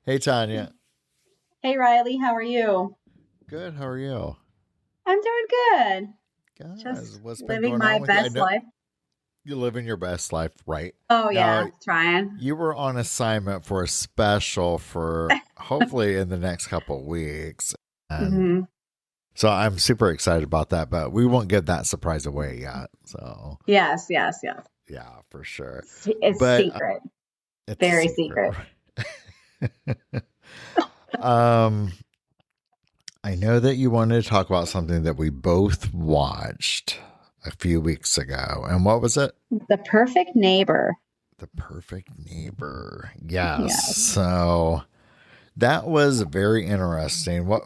Hey, Tonya. Hey Riley, how are you? Good. How are you? I'm doing good. Guys, Just what's been living going my on with you? I best know life. you're living your best life, right? Oh Now, yeah, trying. you were on assignment for a special for hopefully in the next couple of weeks. And hmm so I'm super excited about that, but we won't give that surprise away yet. So, Yes, yes, yes. yeah, for sure. It's But secret, it's a very secret. secret. um, I know that you wanted to talk about something that we both watched a few weeks ago. And what was it? The perfect neighbor. The Perfect Neighbor. Yes. Yeah, So that was very interesting. What?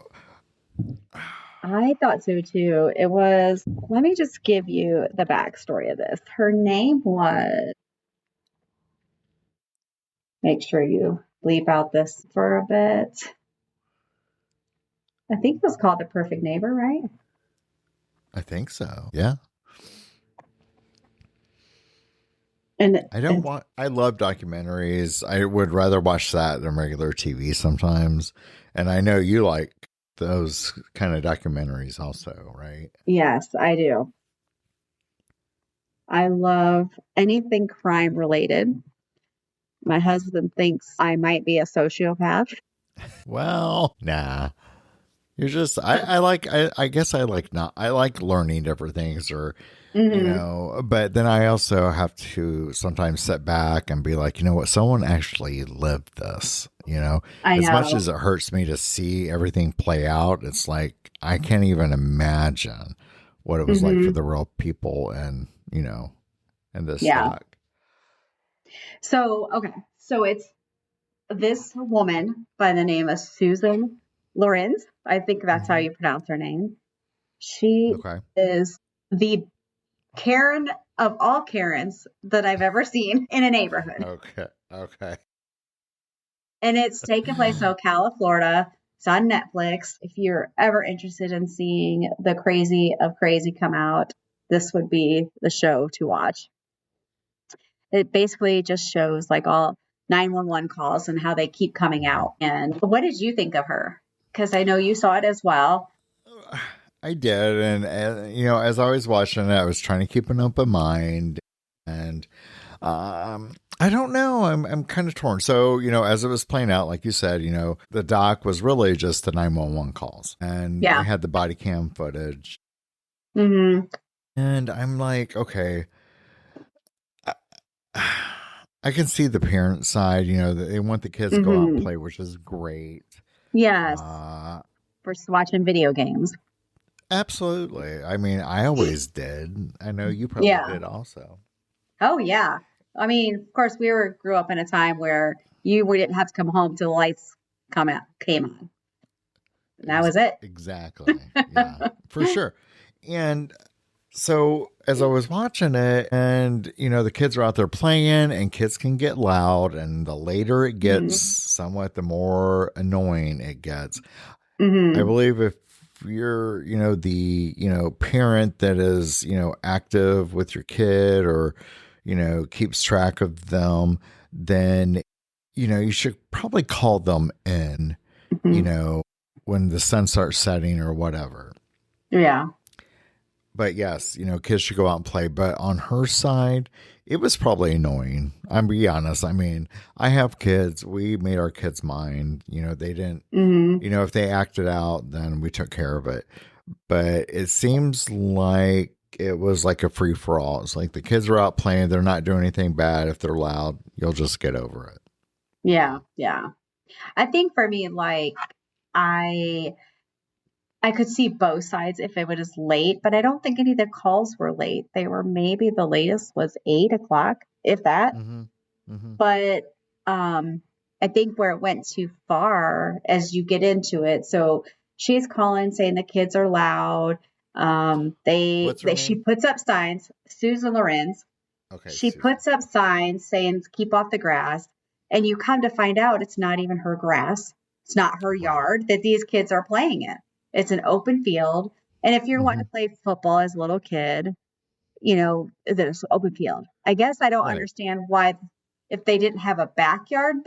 I thought so too. It was. Let me just give you the backstory of this. Her name was. Make sure you bleep out this for a bit. I think it was called The Perfect Neighbor, right? I think so. Yeah. And I don't want, I love documentaries. I would rather watch that than regular TV sometimes. And I know you like those kind of documentaries also, right? yes, I do. I love anything crime related. My husband thinks I might be a sociopath. Well, nah. You're just I guess I like not I like learning different things or hmm but then I also have to sometimes sit back and be like, you know what, someone actually lived this. I As much know. as it hurts me to see everything play out, it's like I can't even imagine what it was like for hmm the real people and in this Yeah. doc. So, okay. So it's this woman by the name of Susan Lorenz. I think that's how Hmm. you pronounce her name. She Okay. is the Karen of all Karens that I've ever seen in a neighborhood. Okay. Okay. And it's taking place in Ocala, Florida. It's on Netflix. If you're ever interested in seeing the crazy of crazy come out, this would be the show to watch. It basically just shows like all 911 calls and how they keep coming Mhm. out. And what did you think of her? Because I know you saw it as well. I did, and as I was watching it, I was trying to keep an open mind, and I don't know. I'm kind of torn. So as it was playing out, like you said, the doc was really just the 911 calls, and they Yeah. had the body cam footage, hmm and I'm like, okay, I, I can see the parent side. That they want the kids to go out and hmm play, which is great. Yes. Uh, Versus watching video games. Absolutely. I mean, I always did. I know you probably Yeah. did also. Oh, yeah. I mean, of course, grew up in a time where we didn't have to come home till the lights came on. And that was it. Exactly. Yeah, for sure. And so as I was watching it, and the kids are out there playing, and kids can get loud, and the later it gets, hmm somewhat the more annoying it gets. I hmm believe if you're, the, parent that is, active with your kid or, keeps track of them, then, you should probably call them in, you hmm know, when the sun starts setting or whatever. Yeah. But yes, kids should go out and play. But on her side, it was probably annoying. I'm be honest. I mean, I have kids. We made our kids mind. They didn't. hmm If they acted out, then we took care of it. But it seems like it was like a free for all. It's like the kids are out playing. They're not doing anything bad. If they're loud, you'll just get over it. Yeah. Yeah. I think for me, like, I I could see both sides if it was late, but I don't think any of the calls were late. They were maybe the latest was 8 o'clock, if that. Mm-hmm. Mm-hmm. But I think where it went too far as you get into it. So she's calling saying the kids are loud. What's her She name? puts up signs, Susan Lorenz. Okay, She Susan. puts up signs saying keep off the grass. And you come to find out it's not even her grass. It's not her Right. yard that these kids are playing in. It's an open field. And if you're wanting Mm-hmm. to play football as a little kid, there's open field. I guess I don't Right. understand why if they didn't have a backyard,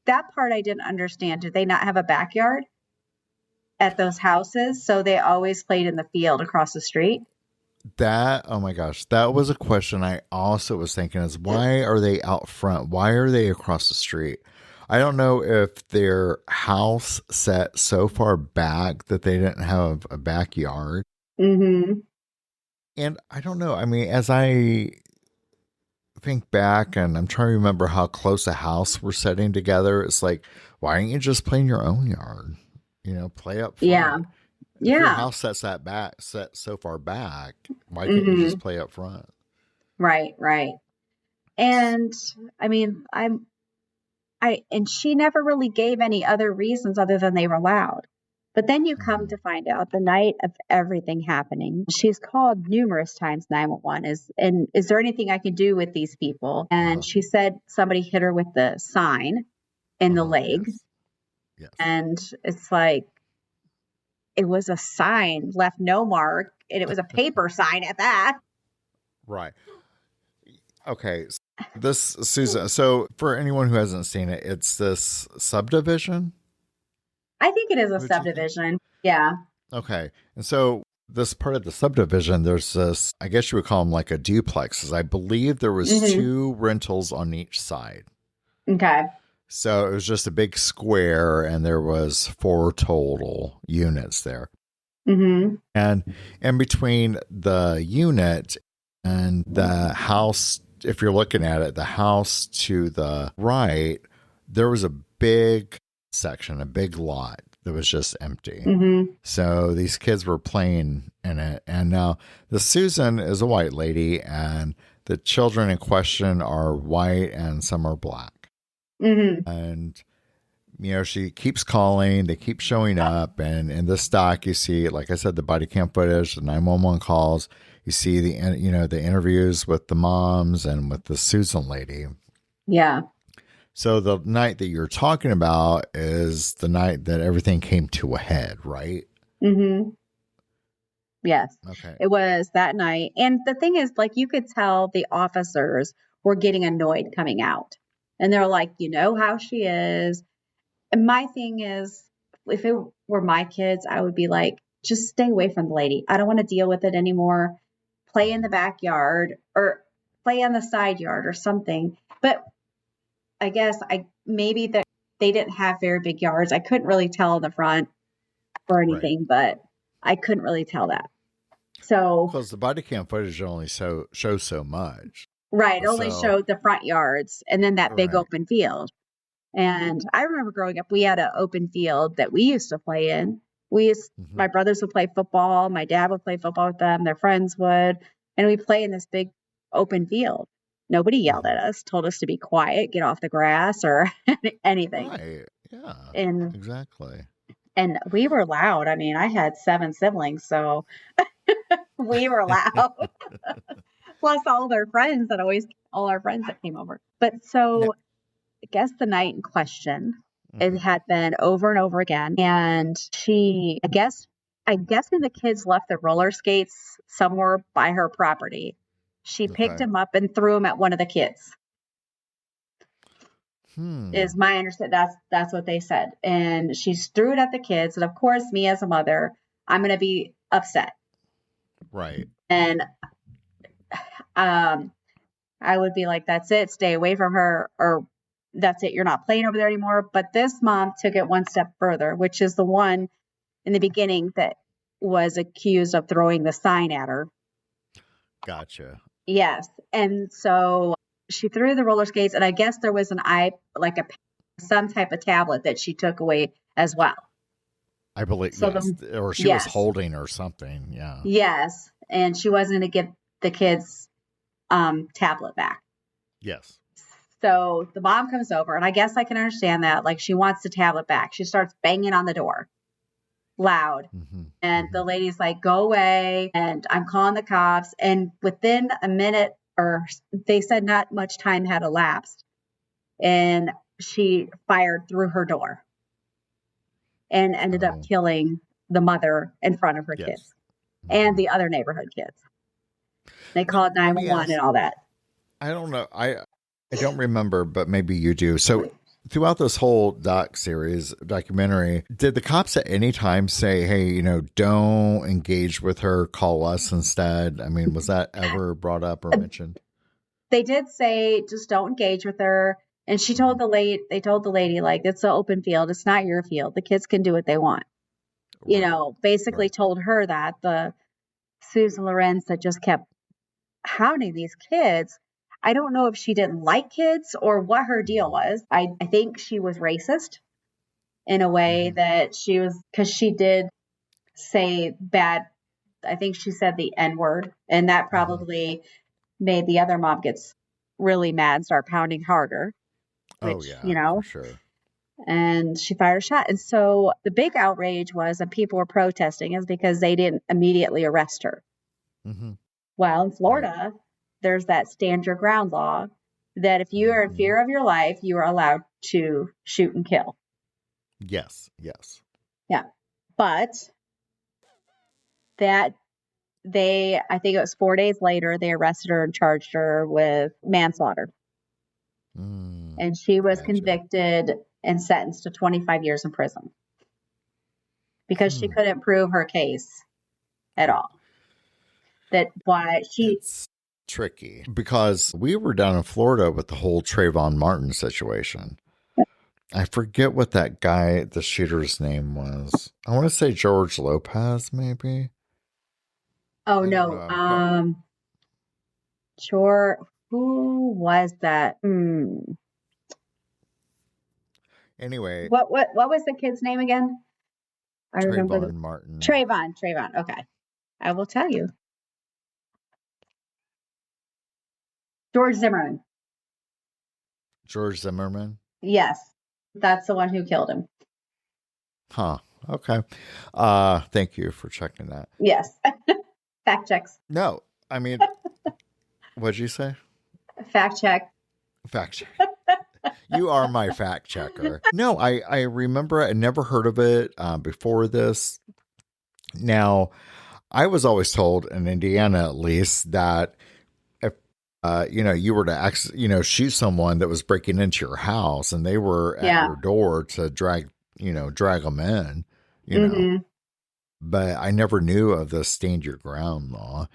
that part I didn't understand. Did they not have a backyard at those houses? So they always played in the field across the street? That, oh my gosh, that was a question I also was thinking is why are they out front? Why are they across the street? I don't know if their house set so far back that they didn't have a backyard. Mm-hmm. And I don't know. I mean, as I think back and I'm trying to remember how close a house we're setting together, it's like, why don't you just play in your own yard? Play up Yeah. front. If your Yeah. house set so far back, why can't you Mm-hmm. just play up front? Right, right. And I mean, and she never really gave any other reasons other than they were loud. But then you come Mhm. to find out the night of everything happening, she's called numerous times 911. Is there anything I can do with these people? And Uh-huh. she said somebody hit her with the sign in the Uh-huh. leg. Yes. Yes. And it's like, it was a sign, left no mark, and it was a paper sign at that. Right. Okay. This Susan, so for anyone who hasn't seen it, it's this subdivision, I think it is a would you think? subdivision. Yeah. Okay. And so this part of the subdivision, there's this, I guess you would call them like a duplex, 'cause I believe there was Mm-hmm. two rentals on each side. Okay. So it was just a big square and there was 4 total units there. Mm-hmm. And in between the unit and the house, if you're looking at it, the house to the right, there was a big section, a big lot that was just empty. Mm-hmm. So these kids were playing in it. And now the Susan is a white lady, and the children in question are white and some are black. Mm-hmm. And she keeps calling, they keep showing up, and in this doc you see, like I said, the body cam footage, the 911 calls, you see the interviews with the moms and with the Susan lady. Yeah. So the night that you're talking about is the night that everything came to a head, right? Mm-hmm. Yes. Okay. It was that night. And the thing is, like, you could tell the officers were getting annoyed coming out. And they're like, you know how she is. And my thing is, if it were my kids, I would be like, just stay away from the lady. I don't want to deal with it anymore. Play in the backyard or play on the side yard or something. But I guess maybe that they didn't have very big yards. I couldn't really tell in the front or Right. anything, but I couldn't really tell that. So, Because the body cam footage only shows so much. right, only So, showed the front yards and then that big right. open field. And I remember growing up, we had an open field that we used to play in. Mhm. My brothers would play football. My dad would play football with them. Their friends would. And we play in this big open field. Nobody yelled Mhm. at us, told us to be quiet, get off the grass or anything. Right. Yeah, And exactly. we were loud. I mean, I had 7 siblings, so we were loud. Plus all our friends that came over. But Now, so I guess the night in question, it mhm. had been over and over again. And I'm guessing the kids left the roller skates somewhere by her property. She picked Okay. them up and threw them at one of the kids. Hmm. Is my understanding. That's what they said. And she threw it at the kids. And of course, me as a mother, I'm going to be upset. Right. And um, I would be like, that's it, stay away from her, or that's it, you're not playing over there anymore. But this mom took it one step further, which is the one in the beginning that was accused of throwing the sign at her. Gotcha. Yes. And so she threw the roller skates, and I guess there was some type of tablet that she took away as well. I believe, So yes. Or she was yes, holding or something. Yeah. yes. And she wasn't going to give the kids tablet back. Yes. So the mom comes over, and I guess I can understand that. Like, she wants the tablet back. She starts banging on the door loud. Mm-hmm. And Mm-hmm. the lady's like, go away. And I'm calling the cops. And within a minute, or they said not much time had elapsed, and she fired through her door and ended up Oh, killing the mother in front of her yes. kids and Mm-hmm. the other neighborhood kids. They Now, called let me 911 ask. and all that. I don't know. I don't remember, but maybe you do. So throughout this whole documentary, did the cops at any time say, hey, don't engage with her, call us instead? I mean, was that ever brought up or mentioned? They did say just don't engage with her. And she told Mhm. they told the lady, like, it's an open field. It's not your field. The kids can do what they want. Right. Basically Right. told her that the Susan Lorenz that just kept hounding these kids. I don't know if she didn't like kids or what her deal Mhm. was. I think she was racist in a way Mhm. that she was, because she did say bad, I think she said the N word, and that Mhm. probably made the other mom gets really mad and start pounding harder, Oh, which, yeah, for sure. and she fired a shot. And so the big outrage was that people were protesting is because they didn't immediately arrest her. Hmm. Well, in Right. Florida, there's that stand your ground law that if you are in Hmm. fear of your life, you are allowed to shoot and kill. Yes. Yes. Yeah. But that I think it was 4 days later, they arrested her and charged her with manslaughter. Mm, And she was gotcha. convicted and sentenced to 25 years in prison because she Hmm. couldn't prove her case at all. That why she, It's tricky because we were down in Florida with the whole Trayvon Martin situation. I forget what that guy, the shooter's name was. I want to say George Lopez, maybe. oh I don't know. no, I'm pro- sure, who was that? anyway, What was the kid's name again? I remember Trayvon Martin, Trayvon. Okay. I will tell you. George Zimmerman. George Zimmerman. Yes. That's the one who killed him. Huh. Okay. Thank you for checking that. Yes. Fact checks. No, I mean, what'd you say? Fact check. Fact check. You are my fact checker. No, I remember I never heard of it before this. Now, I was always told in Indiana, at least, that if you were to shoot someone that was breaking into your house and they were at Yeah. your door to drag them in, you know. Hmm. But I never knew of the stand your ground law,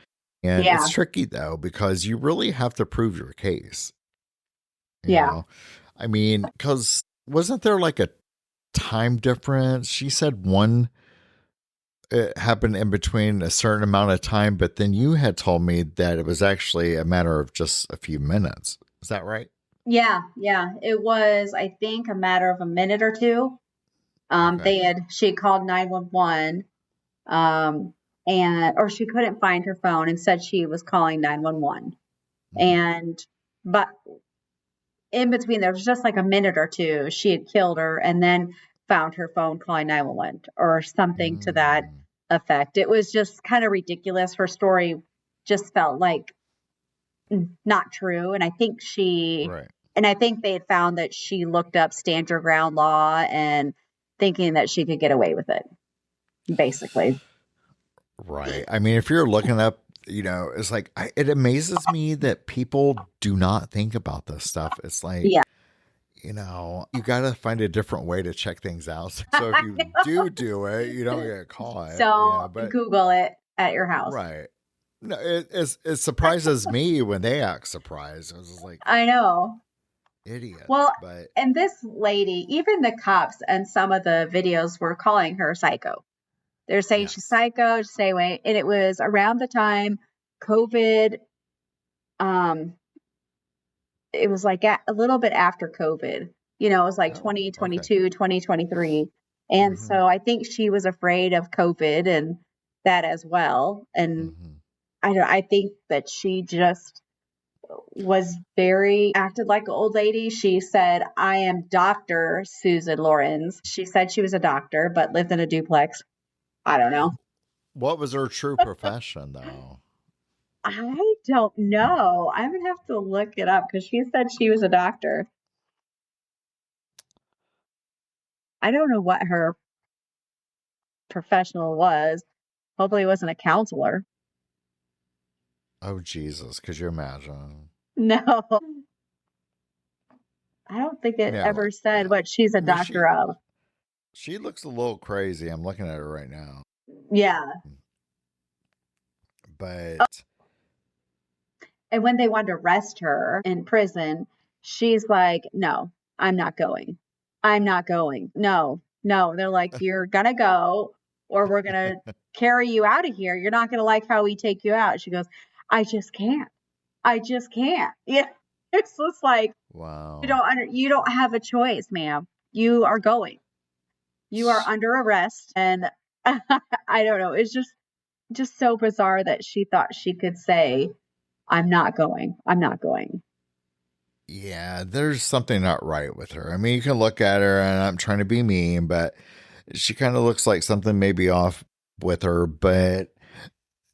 and it's Yeah. tricky though because you really have to prove your case. You Yeah. know, I mean, because wasn't there like a time difference? She said one it happened in between a certain amount of time, but then you had told me that it was actually a matter of just a few minutes. Is that right? Yeah. Yeah. It was, I think, a matter of a minute or two. Okay. She had called 911, um, or she couldn't find her phone and said she was calling 911. Hmm. And, but in between, there was just like a minute or two, she had killed her and then found her phone calling 911 or something to that Mm, effect. It was just kind of ridiculous. Her story just felt like not true. right. And I think they had found that she looked up stand your ground law and thinking that she could get away with it, basically. Right. I mean, if you're looking up, it's like, it amazes me that people do not think about this stuff. It's like, Yeah. you got to find a different way to check things out. So if you do it, you don't get caught, So but Google it at your house. right. No, it surprises me when they act surprised. I was just like, I know. idiots, Well, but and this lady, even the cops and some of the videos were calling her psycho. They're saying she's yes. psycho, stay away. And it was around the time COVID, um, it was like a little bit after COVID. It was like Oh, okay. 2022, 2023. And Hmm. so I think she was afraid of COVID and that as well. And Hmm. I think that she just was very acted like an old lady. She said, I am Dr. Susan Lorenz. She said she was a doctor, but lived in a duplex. I don't know. What was her true profession, though? I don't know. I would have to look it up because she said she was a doctor. I don't know what her professional was. Hopefully, it wasn't a counselor. Oh, Jesus. Could you imagine? No. I don't think it Yeah, ever said yeah. what she's a I mean, doctor of. she looks a little crazy. I'm looking at her right now, Yeah. but And when they wanted to arrest her in prison, she's like, no, I'm not going. I'm not going. No, no. They're like, you're going to go or we're going to carry you out of here. You're not going to like how we take you out. She goes, I just can't. I just can't. Yeah. It's just like, wow. you don't have a choice, ma'am. You are going. You are under arrest. And I don't know. It's just so bizarre that she thought she could say, I'm not going. I'm not going. Yeah, there's something not right with her. I mean, you can look at her, and I'm trying to be mean, but she kind of looks like something may be off with her. But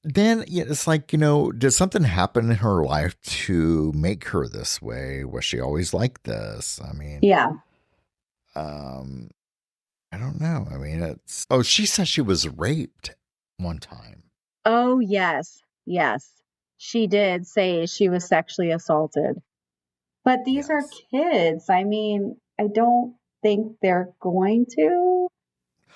then yeah, it's like, did something happen in her life to make her this way? Was she always like this? I mean, Yeah. um, I don't know. I mean, oh, she said she was raped one time. Oh, yes. Yes. She did say she was sexually assaulted. But these are Yes. kids. I mean, I don't think they're going to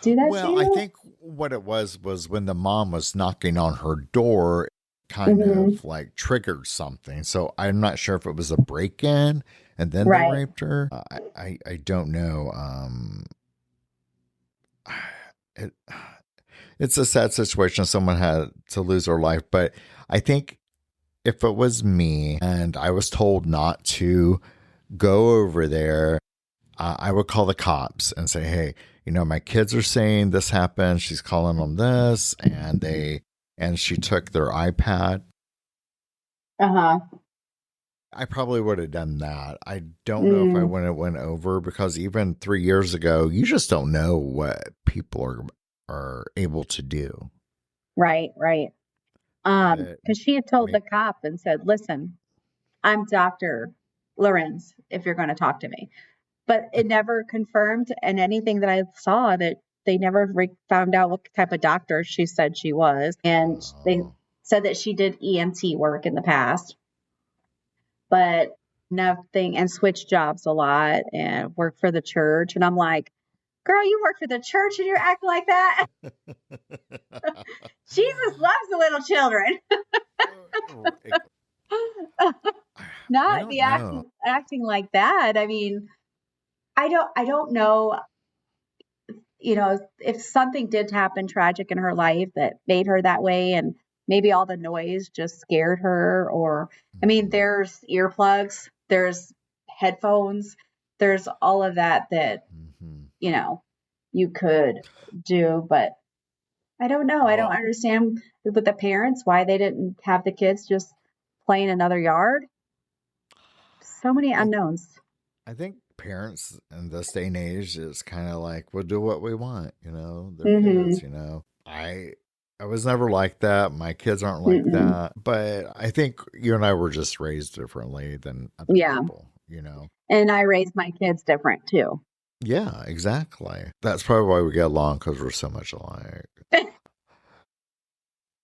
do that to Well, I you. think what it was when the mom was knocking on her door, kind Hmm. of like triggered something. So I'm not sure if it was a break in and then they Right. raped her. I don't know. It, it's a sad situation. Someone had to lose their life, but I think if it was me and I was told not to go over there, I would call the cops and say, "Hey, my kids are saying this happened. She's calling them this, and she took their iPad." Uh-huh. I probably would have done that. I don't know if I Mm, would have went over because even 3 years ago, you just don't know what people are able to do. right, right. But Because she had told me, the cop and said, listen, I'm Dr. Lorenz, if you're going to talk to me. But it never confirmed, and anything that I saw that they never found out what type of doctor she said she was. And they oh, said that she did EMT work in the past, but nothing, and switched jobs a lot and worked for the church. And I'm like, girl, you work for the church and you're acting like that? Jesus loves the little children. I Not don't be know. acting like that. I mean, I don't know, if something did happen tragic in her life that made her that way, and maybe all the noise just scared her, or, I mean, Mhm, there's earplugs, there's headphones, there's all of that, mhm. you know, you could do, but I don't know. I don't Well, understand with the parents why they didn't have the kids just play in another yard. So many I unknowns. I think parents in this day and age is kind of like we'll do what we want, they're Mhm. kids. I was never like that. My kids aren't like Mm-mm. that. But I think you and I were just raised differently than other Yeah. people. And I raised my kids different too. Yeah, exactly. That's probably why we get along because we're so much alike.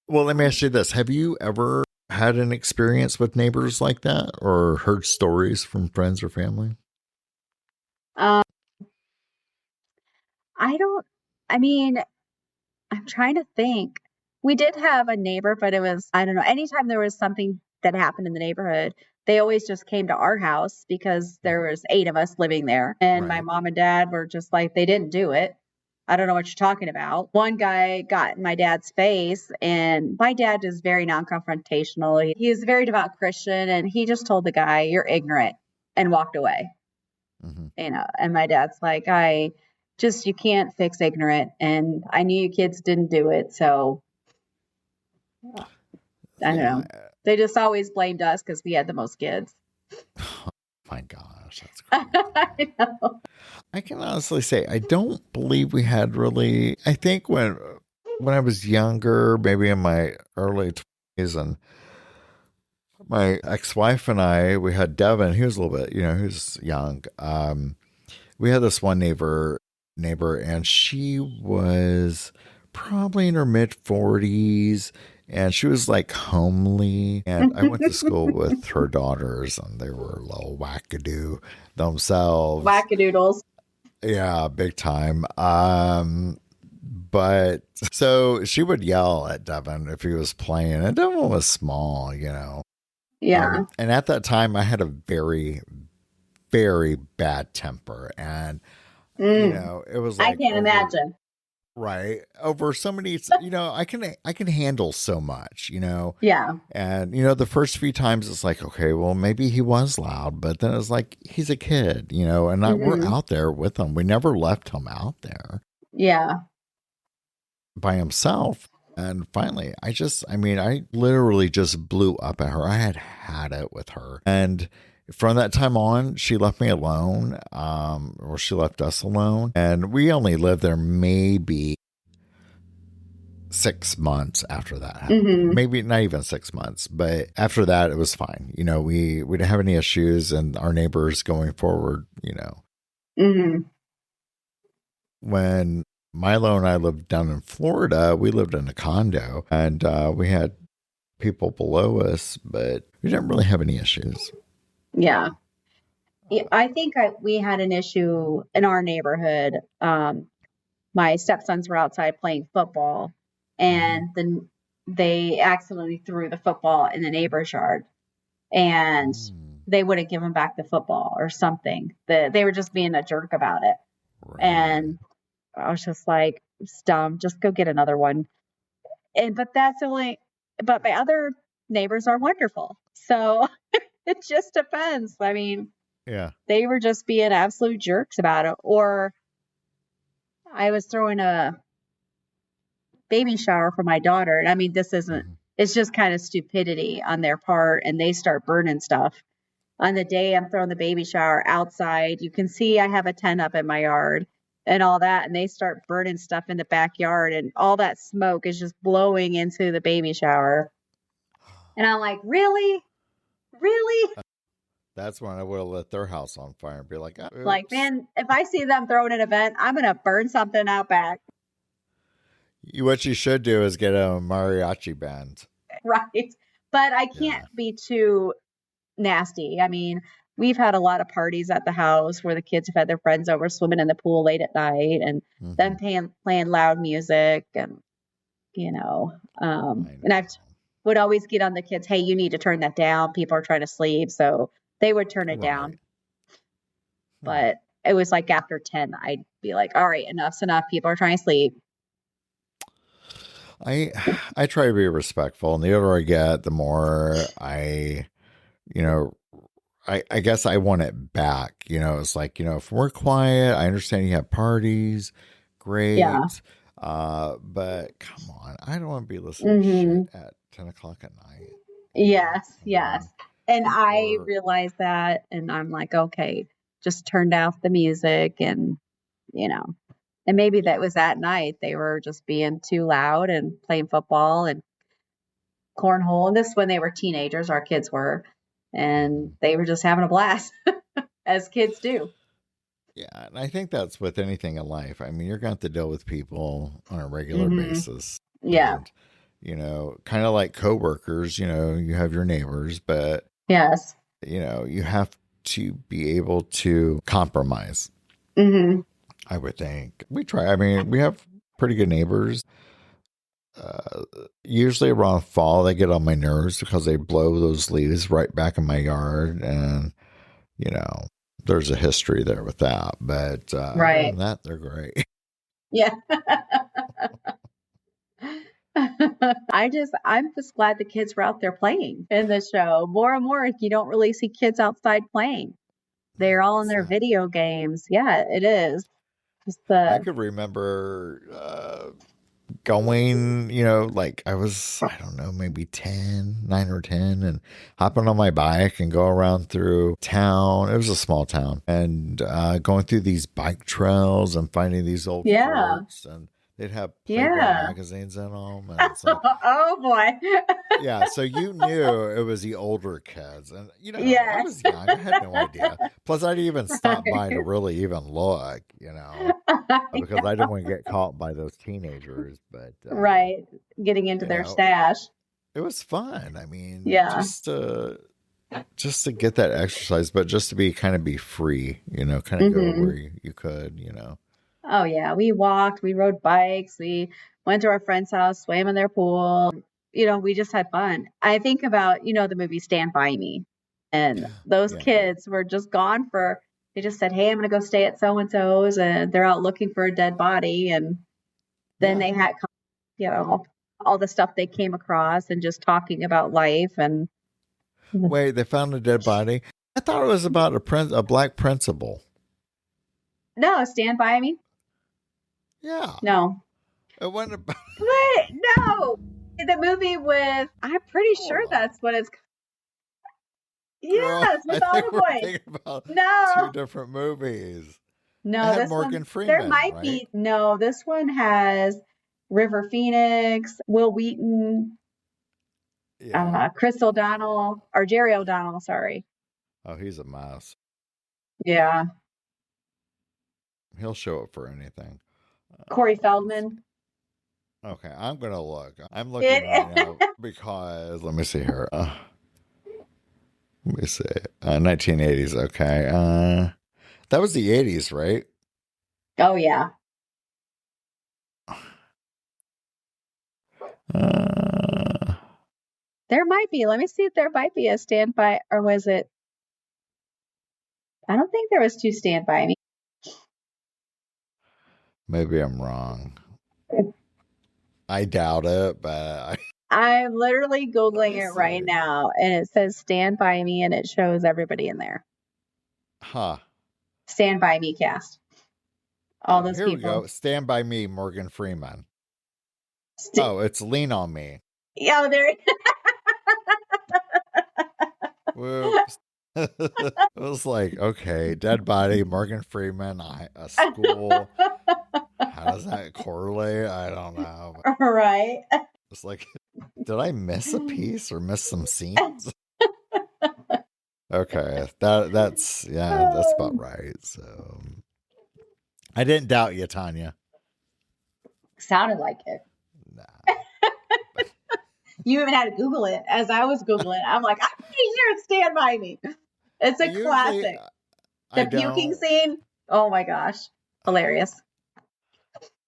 Well, let me ask you this. Have you ever had an experience with neighbors like that or heard stories from friends or family? Um, I don't, I mean, I'm trying to think. We did have a neighbor, but it was, I don't know, anytime there was something that happened in the neighborhood, they always just came to our house because there was 8 of us living there. And my Right. mom and dad were just like, they didn't do it. I don't know what you're talking about. One guy got in my dad's face, and my dad is very non-confrontational. He's a very devout Christian, and he just told the guy, "You're ignorant," and walked away. Hmm. And my dad's like, you can't fix ignorant. And I knew you kids didn't do it. So I don't Yeah. know. They just always blamed us because we had the most kids. My gosh, that's crazy. I know. I can honestly say I don't believe we had really. I think when I was younger, maybe in my early 20s, and my ex-wife and I, we had Devin. He was a little bit, he was young. We had this one neighbor, and she was probably in her mid 40s, And she was like homely. And I went to school with her daughters, and they were a little wackadoo themselves. Wackadoodles. Yeah, big time. But so she would yell at Devin if he was playing, and Devin was small, you know. Yeah. And at that time, I had a very, very bad temper, and you Mm. know, it was I like can't over imagine. right over so many. You know, I can handle so much, you know, Yeah. and you know, the first few times it's like, okay, well, maybe he was loud, but then it's like he's a kid, you know, and we're Hmm. out there with him. We never left him out there Yeah. by himself. And finally, I mean, I literally just blew up at her. I had it with her. And from that time on, she left me alone, or she left us alone. And we only lived there maybe 6 months after that happened. Hmm. Maybe not even 6 months, but after that, it was fine. You know, we didn't have any issues, and our neighbors going forward, you know, Hmm. when Milo and I lived down in Florida, we lived in a condo, and we had people below us, but we didn't really have any issues. Yeah. Yeah, I think we had an issue in our neighborhood. My stepsons were outside playing football, Mm-hmm. and then they accidentally threw the football in the neighbor's yard, and Mm, they wouldn't give them back the football or something. They were just being a jerk about it. right. And I was just like, it's dumb. Just go get another one. And but that's only. But my other neighbors are wonderful. So it just depends. I mean, Yeah. they were just being absolute jerks about it. Or I was throwing a baby shower for my daughter. And I mean, this isn't, Mm-hmm. it's just kind of stupidity on their part. And they start burning stuff. On the day I'm throwing the baby shower outside, you can see I have a tent up in my yard and all that. And they start burning stuff in the backyard. And all that smoke is just blowing into the baby shower. And I'm like, really? Really? That's when I would have lit their house on fire and be like, "Ah, Like, oops." man, if I see them throwing an event, I'm going to burn something out back. What you should do is get a mariachi band. Right. But I can't Yeah. be too nasty. I mean, we've had a lot of parties at the house where the kids have had their friends over swimming in the pool late at night and Mm-hmm. then playing loud music and you know, I and I know. would always get on the kids, hey, you need to turn that down. People are trying to sleep. So they would turn it Right. down. Hmm. But it was like after 10, I'd be like, all right, enough's enough. People are trying to sleep. I I try to be respectful, and the older I get, the more you know, I guess I want it back. You know, it's like, you know, if we're quiet, I understand you have parties, Yeah. great. But come on, I don't want to be listening to Hmm. shit at 10 o'clock at night. You know, Yes. I Yes. mean, And I or realized that, and I'm like, okay, just turned off the music and, you know, and maybe that was that night. They were just being too loud and playing football and cornhole. And this when they were teenagers, our kids were, and mhm. they were just having a blast as kids do. Yeah, and I think that's with anything in life. I mean, you're going to have to deal with people on a regular Hmm. basis, Yeah. and you know, kind of like coworkers. You know, you have your neighbors, but Yes. you know, you have to be able to compromise. Hmm. I would think we try. I mean, we have pretty good neighbors. Uh, Usually around fall, they get on my nerves because they blow those leaves right back in my yard, and you know, there's a history there with that. But other Right. than that, they're great. Yeah. I'm just glad the kids were out there playing in the show. More and more, you don't really see kids outside playing. They're No, all in it's their not. video games. Yeah, it is. Just I the could remember going, you know, like I don't know, maybe 10, 9 or 10, and hopping on my bike and go around through town. It was a small town. And going through these bike trails and finding these old yeah, forts. And they'd have Playboy yeah. magazines in them. And it's like, Oh boy. yeah, so you knew it was the older kids. And, you know, I Yes. was young. I had no idea. Plus, I didn't even stop by to really even look, you know, because I didn't want to get caught by those teenagers. But, Right. Getting into you their know, stash. it was fun. I mean, Yeah. just to get that exercise, but just to be kind of be free, kind of go where Hmm. you could. Oh yeah, we walked, we rode bikes, we went to our friend's house, swam in their pool. We just had fun. I think about, the movie Stand By Me. And those Yeah. kids were just gone for, they just said, "Hey, I'm going to go stay at so and so's," and they're out looking for a dead body. And then Yeah. they had, all the stuff they came across and just talking about life. And Wait, they found a dead body? I thought it was about a black principal. no, Stand By Me. Yeah. No, It wasn't about, wait, no. The movie with, I'm pretty sure hold on. that's what it's, Girl, yes, I with all think the we're boys. thinking about two No, different movies. It no, had this one, Morgan there Freeman, might right? be, no, this one has River Phoenix, Will Wheaton, Yeah. Chris O'Donnell, or Jerry O'Donnell, sorry. Oh, he's a mess. Yeah. He'll show up for anything. Corey Let's see. Feldman. Okay, I'm gonna look. I'm looking right It, now because let me see here. Let me see. 1980s. Okay. That was the 80s, right? oh, yeah. Uh, There might be. Let me see if there might be a Stand By, or was it? I don't think there was two Stand By Me. maybe I'm wrong. I doubt it, but I'm literally let Googling me it right see. now, and it says Stand By Me, and it shows everybody in there. Huh. Stand By Me cast. All Oh, those here we people. go. Stand by Me, Morgan Freeman. St- Oh, it's Lean on Me. yeah, there. Whoops. It was like, okay, dead body, Morgan Freeman, a school. How does that correlate? I don't know. Right. It's like, did I miss a piece or miss some scenes? Okay, that's yeah, that's about right. So I didn't doubt you, Tanya. Sounded like it. Nah, but You even had to Google it as I was Googling. I'm like, I'm pretty sure it's Stand By Me. It's I a usually classic. I The puking don't scene. Oh my gosh. Hilarious.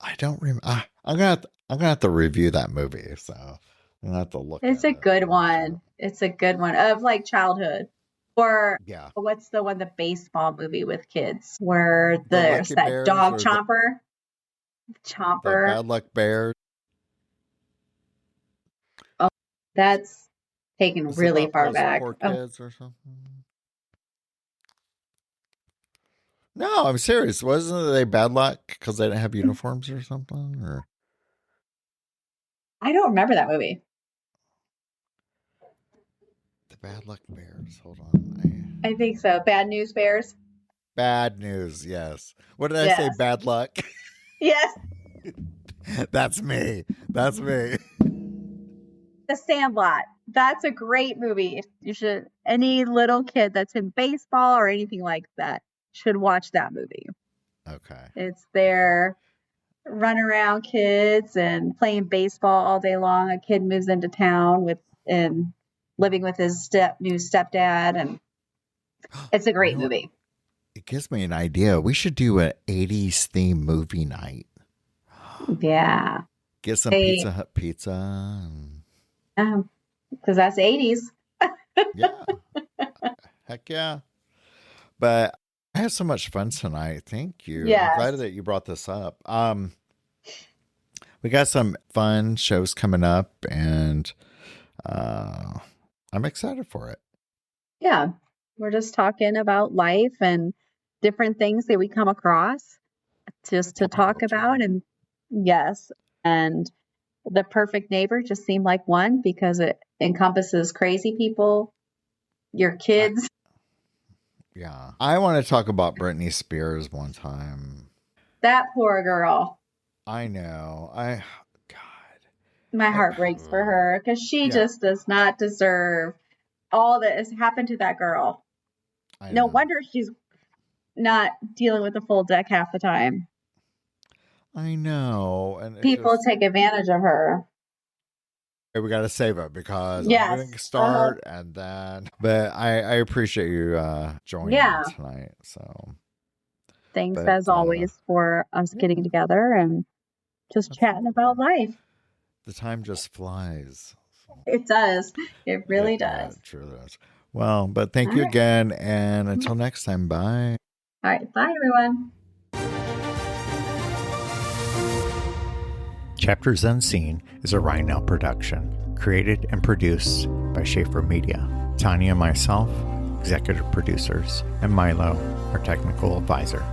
I don't remember. I'm gonna have to review that movie. So I'm gonna have to look It's at a it. good Watch it. one. It's a good one of like childhood. Or Yeah, what's the one, the baseball movie with kids where the there's Lucky that Bears dog or chomper? the Chomper. Bad Luck Bears. Oh, that's taken Is it really about far back. poor Oh, kids or something? No, I'm serious. Wasn't they bad luck because they didn't have uniforms or something? Or I don't remember that movie. the Bad Luck Bears? Hold on. I think so. Bad News Bears. Bad news. Yes. What did I say? Yes. Bad luck. Yes. That's me. That's me. The Sandlot. That's a great movie. You should, any little kid that's in baseball or anything like that should watch that movie. Okay. It's Okay. their run around kids and playing baseball all day long. A kid moves into town with and living with his new stepdad, and it's a You great know what? movie. It gives me an idea. We should do an 80s theme movie night. Yeah, Get some they Pizza Hut pizza. And because that's 80s. yeah. Heck yeah. But I had so much fun tonight. Thank you. I'm glad Yes, that you brought this up. We got some fun shows coming up, and uh, I'm excited for it. yeah. We're just talking about life and different things that we come across just to Pop talk culture. about. And yes, and The Perfect Neighbor just seemed like one because it encompasses crazy people, your I, kids. yeah. I want to talk about Britney Spears one time. That poor girl. I know. God. My I, heart breaks for her because she yeah, just does not deserve all that has happened to that girl. I No know. wonder she's not dealing with a full deck half the time. I know. And it People just, take advantage of her. We got to save it because I'm Yes. going to start and then. But I appreciate you joining Yeah. me tonight. So, Thanks but as always for us yeah, getting together and just chatting about absolutely. life. The time just flies. It does. It really does. It truly does. Well, but thank All you right. again. And until next time, bye. All right. Bye, everyone. Chapters Unseen is a Rhinell production, created and produced by Schaefer Media. Tonya and myself, executive producers, and Milo, our technical advisor.